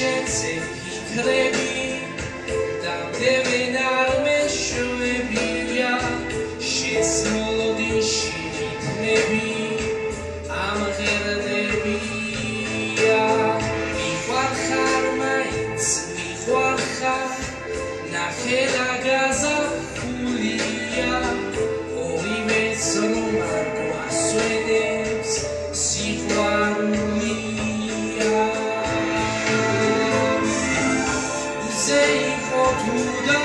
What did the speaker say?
შენზე ფიქრები დამდევენ არ მეშოებია შენს მოლოდინში რითმები ამღერდებია მიყვარხარ მაინც მიყვარხარ ნახე და გაზაფხულია ორივეს რომ არ გვასვენებს სიყვარულია ზე იყო თუ და